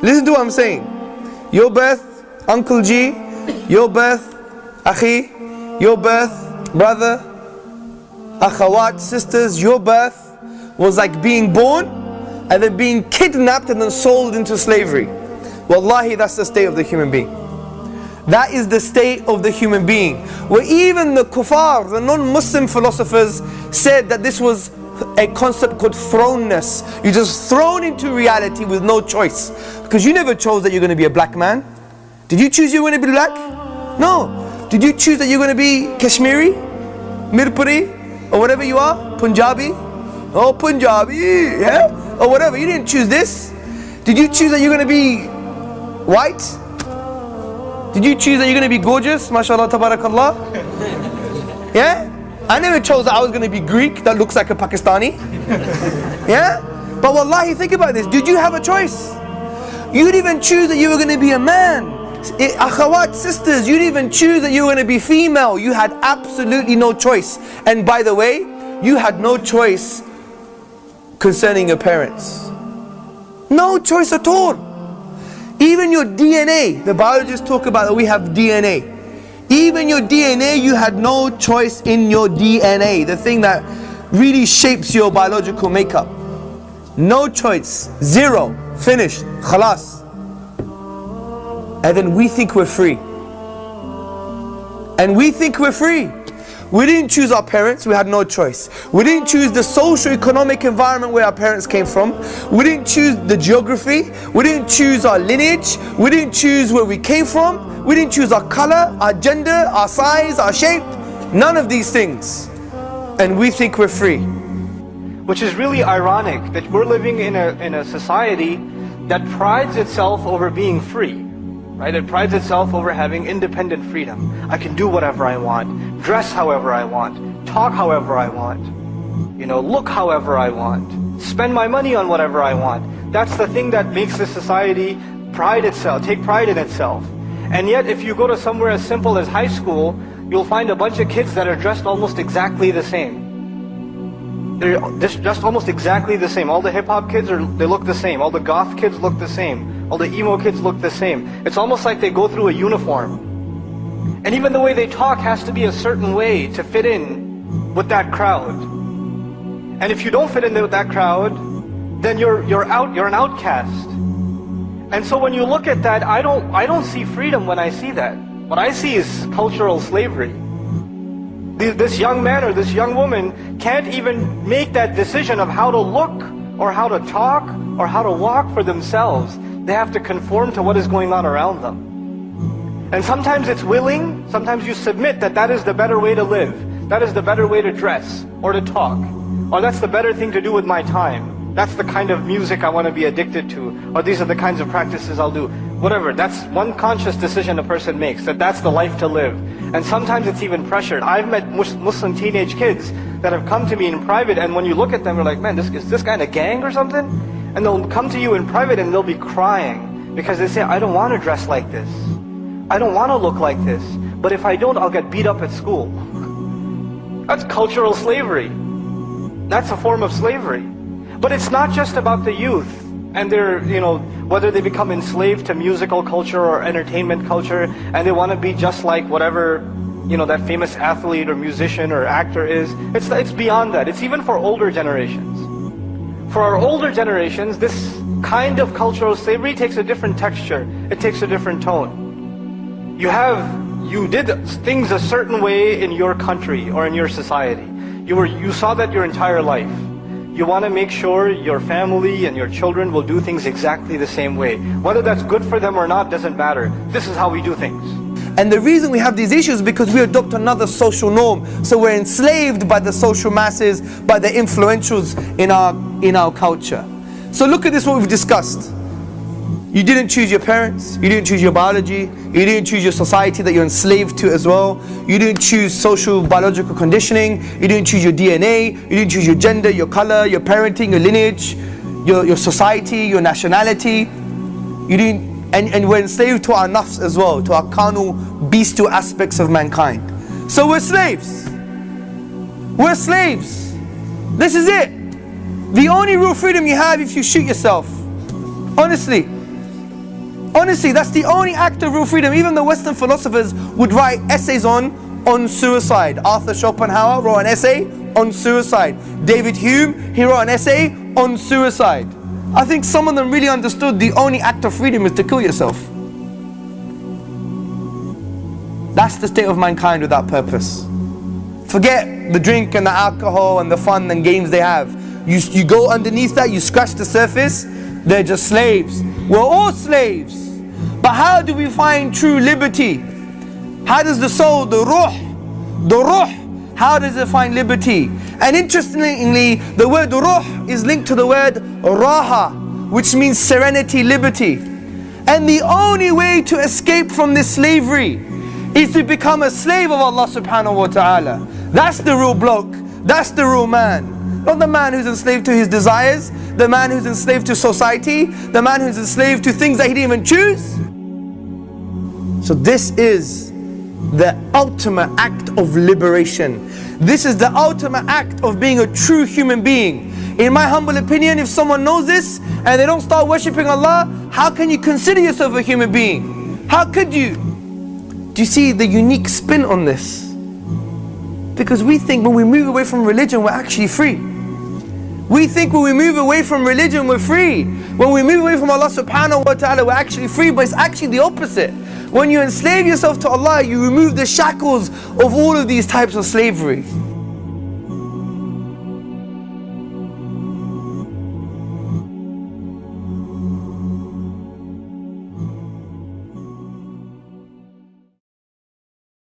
Listen to what I'm saying. Your birth, Uncle G, your birth, Akhi, your birth, brother, Akhawat, sisters, your birth was like being born and then being kidnapped and then sold into slavery. Wallahi, that's the state of the human being. That is the state of the human being. Where even the kuffar, the non-Muslim philosophers said that this was a concept called thrownness. You're just thrown into reality with no choice. Because you never chose that you're going to be a black man. Did you choose you're going to be black? No. Did you choose that you're going to be Kashmiri, Mirpuri, or whatever you are? Punjabi? Oh, Punjabi, yeah? Or whatever. You didn't choose this. Did you choose that you're going to be white? Did you choose that you're going to be gorgeous? MashaAllah, tabarakallah. Yeah? I never chose that I was going to be Greek that looks like a Pakistani. Yeah? But wallahi, think about this. Did you have a choice? You didn't even choose that you were going to be a man. Akhawat, sisters, you didn't even choose that you were going to be female. You had absolutely no choice. And by the way, you had no choice concerning your parents. No choice at all. Even your DNA, the biologists talk about that we have DNA. Even your DNA, you had no choice in your DNA, the thing that really shapes your biological makeup. No choice, zero, finished, khalas. And then we think we're free. And we think we're free. We didn't choose our parents, we had no choice. We didn't choose the socio-economic environment where our parents came from. We didn't choose the geography. We didn't choose our lineage. We didn't choose where we came from. We didn't choose our color, our gender, our size, our shape. None of these things. And we think we're free. Which is really ironic that we're living in a society that prides itself over being free. Right? It prides itself over having independent freedom. I can do whatever I want, dress however I want, talk however I want, look however I want, spend my money on whatever I want. That's the thing that makes this society take pride in itself. And yet if you go to somewhere as simple as high school, you'll find a bunch of kids that are dressed almost exactly the same. They're just almost exactly the same. All the hip-hop kids, they look the same. All the goth kids look the same. All the emo kids look the same. It's almost like they go through a uniform. And even the way they talk has to be a certain way to fit in with that crowd. And if you don't fit in with that crowd, then you're an outcast. And so when you look at that, I don't see freedom when I see that. What I see is cultural slavery. This young man or this young woman can't even make that decision of how to look or how to talk or how to walk for themselves. They have to conform to what is going on around them. And sometimes it's willing, sometimes you submit that is the better way to live. That is the better way to dress or to talk. Or that's the better thing to do with my time. That's the kind of music I want to be addicted to. Or these are the kinds of practices I'll do. Whatever, that's one conscious decision a person makes, that's the life to live. And sometimes it's even pressured. I've met Muslim teenage kids that have come to me in private, and when you look at them, you're like, man, is this guy in a gang or something? And they'll come to you in private and they'll be crying because they say, I don't want to dress like this. I don't want to look like this. But if I don't, I'll get beat up at school. That's cultural slavery. That's a form of slavery. But it's not just about the youth and their, whether they become enslaved to musical culture or entertainment culture and they want to be just like whatever, that famous athlete or musician or actor is. It's beyond that. It's even for older generations. For our older generations, this kind of cultural slavery takes a different texture. It takes a different tone. You did things a certain way in your country or in your society. You saw that your entire life. You want to make sure your family and your children will do things exactly the same way. Whether that's good for them or not doesn't matter. This is how we do things. And the reason we have these issues is because we adopt another social norm. So we're enslaved by the social masses, by the influentials in our culture. So look at this, what we've discussed. You didn't choose your parents, you didn't choose your biology, you didn't choose your society that you're enslaved to as well. You didn't choose social biological conditioning, you didn't choose your DNA, you didn't choose your gender, your color, your parenting, your lineage, your society, your nationality. You didn't. And we're enslaved to our nafs as well, to our carnal, bestial aspects of mankind. So we're slaves. We're slaves. This is it. The only real freedom you have if you shoot yourself. Honestly. Honestly, that's the only act of real freedom. Even the Western philosophers would write essays on suicide. Arthur Schopenhauer wrote an essay on suicide. David Hume, he wrote an essay on suicide. I think some of them really understood the only act of freedom is to kill yourself. That's the state of mankind without purpose. Forget the drink and the alcohol and the fun and games they have. You go underneath that, you scratch the surface, they're just slaves. We're all slaves. But how do we find true liberty? How does the soul, the ruh, how does it find liberty? And interestingly, the word ruh is linked to the word raha, which means serenity, liberty. And the only way to escape from this slavery is to become a slave of Allah subhanahu wa ta'ala. That's the real bloke, that's the real man. Not the man who's enslaved to his desires, the man who's enslaved to society, the man who's enslaved to things that he didn't even choose. So this is the ultimate act of liberation. This is the ultimate act of being a true human being. In my humble opinion, if someone knows this and they don't start worshipping Allah, how can you consider yourself a human being? How could you? Do you see the unique spin on this? Because we think when we move away from religion, we're actually free. We think when we move away from religion, we're free. When we move away from Allah subhanahu wa ta'ala, we're actually free, but it's actually the opposite. When you enslave yourself to Allah, you remove the shackles of all of these types of slavery.